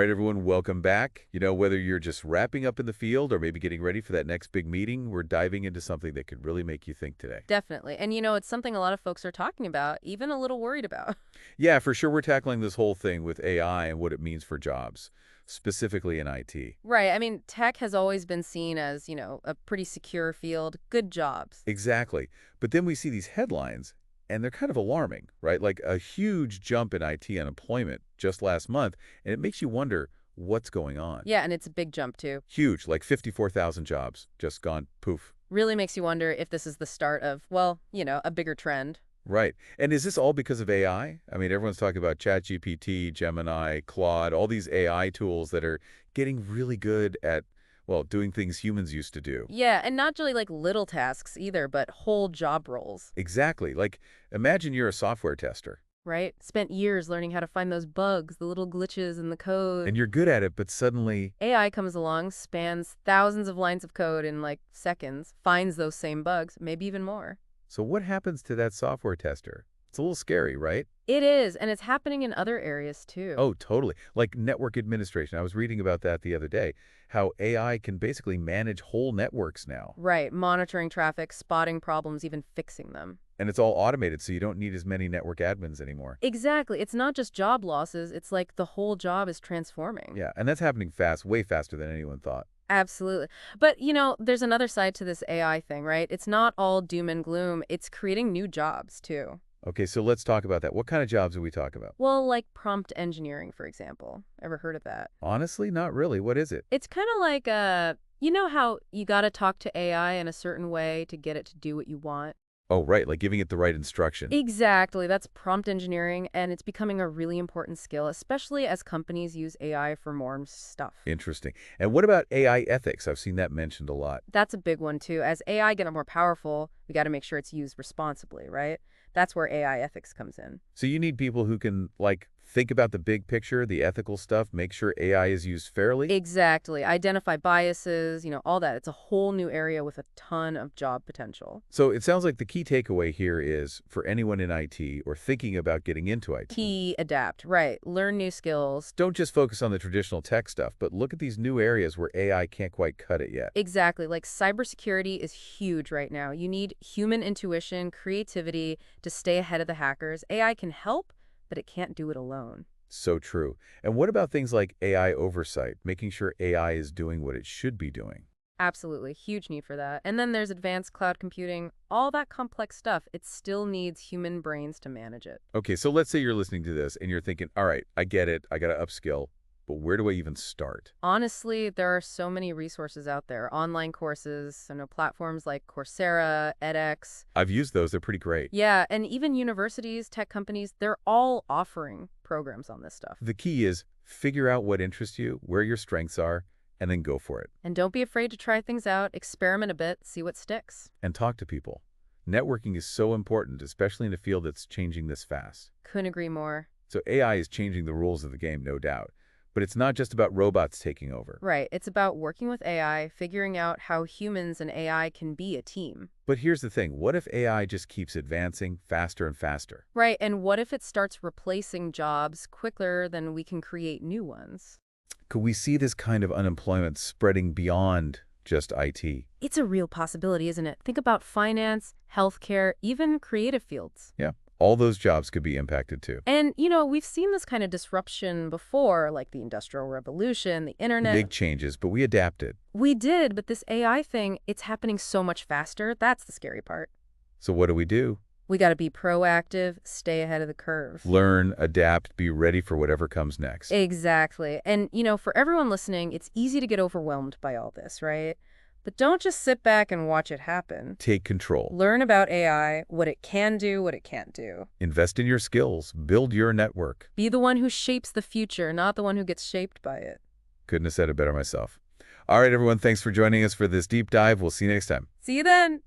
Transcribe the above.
right, everyone, welcome back. Whether you're just wrapping up in the field or maybe getting ready for that next big meeting, we're diving into something that could really make you think today. Definitely. And it's something a lot of folks are talking about, even a little worried about. Yeah, for sure, we're tackling this whole thing with AI and what it means for jobs, specifically in IT. Right. I mean, tech has always been seen as, a pretty secure field, good jobs. Exactly. But then we see these headlines, and they're kind of alarming, right? Like a huge jump in IT unemployment just last month, and it makes you wonder what's going on. Yeah, and it's a big jump too. Huge, like 54,000 jobs just gone poof. Really makes you wonder if this is the start of, well, a bigger trend. Right. And is this all because of AI? I mean, everyone's talking about ChatGPT, Gemini, Claude, all these AI tools that are getting really good at, well, doing things humans used to do. Yeah, and not really like little tasks either, but whole job roles, Exactly. Like, imagine you're a software tester, right? Spent years learning how to find those bugs, the little glitches in the code. and you're good at it, but suddenly, AI comes along, spans thousands of lines of code in like seconds, finds those same bugs, maybe even more. so what happens to that software tester? It's a little scary, right? It is, and it's happening in other areas too. Oh, totally. Like network administration. I was reading about that the other day, how AI can basically manage whole networks now. Right, monitoring traffic, spotting problems, even fixing them. And it's all automated, so you don't need as many network admins anymore. Exactly. It's not just job losses, it's like the whole job is transforming. Yeah, and that's happening fast, way faster than anyone thought. Absolutely. But, there's another side to this AI thing, right? It's not all doom and gloom. It's creating new jobs too. Okay, so let's talk about that. What kind of jobs are we talking about? Well, like prompt engineering, for example. Ever heard of that? Honestly, not really. What is it? It's kind of like, you know how you got to talk to AI in a certain way to get it to do what you want? Oh, right, like giving it the right instruction. Exactly. That's prompt engineering, and it's becoming a really important skill, especially as companies use AI for more stuff. Interesting. And what about AI ethics? I've seen that mentioned a lot. That's a big one, too. As AI get more powerful, we got to make sure it's used responsibly, right? That's where AI ethics comes in. So you need people who can, like, think about the big picture, the ethical stuff, make sure AI is used fairly? Exactly. Identify biases, all that. It's a whole new area with a ton of job potential. So it sounds like the key takeaway here is, for anyone in IT or thinking about getting into IT, Key, adapt, right. Learn new skills. don't just focus on the traditional tech stuff, but look at these new areas where AI can't quite cut it yet. Exactly. Like cybersecurity is huge right now. You need human intuition, creativity to stay ahead of the hackers. AI can help, but it can't do it alone. So true. And what about things like AI oversight, making sure AI is doing what it should be doing? Absolutely. Huge need for that. And then there's advanced cloud computing, all that complex stuff. It still needs human brains to manage it. Okay, so let's say you're listening to this and you're thinking, all right, I get it, I got to upskill, but where do I even start? Honestly, there are so many resources out there, online courses, platforms like Coursera, edX. I've used those, they're pretty great. Yeah, and even universities, tech companies, they're all offering programs on this stuff. The key is figure out what interests you, where your strengths are, and then go for it. And don't be afraid to try things out, experiment a bit, see what sticks. And talk to people. Networking is so important, especially in a field that's changing this fast. Couldn't agree more. So AI is changing the rules of the game, no doubt. But it's not just about robots taking over. Right, it's about working with AI, figuring out how humans and AI can be a team. But here's the thing, what if AI just keeps advancing faster and faster? Right, and what if it starts replacing jobs quicker than we can create new ones? Could we see this kind of unemployment spreading beyond just IT? It's a real possibility, isn't it? Think about finance, healthcare, even creative fields. Yeah, all those jobs could be impacted too. And, we've seen this kind of disruption before, like the Industrial Revolution, the internet. Big changes, but we adapted. We did, but this AI thing, it's happening so much faster. That's the scary part. So what do? We got to be proactive, stay ahead of the curve. Learn, adapt, be ready for whatever comes next. Exactly. And, for everyone listening, it's easy to get overwhelmed by all this, right? But don't just sit back and watch it happen. Take control. Learn about AI, what it can do, what it can't do. Invest in your skills. Build your network. Be the one who shapes the future, not the one who gets shaped by it. Couldn't have said it better myself. All right, everyone, thanks for joining us for this deep dive. We'll see you next time. See you then!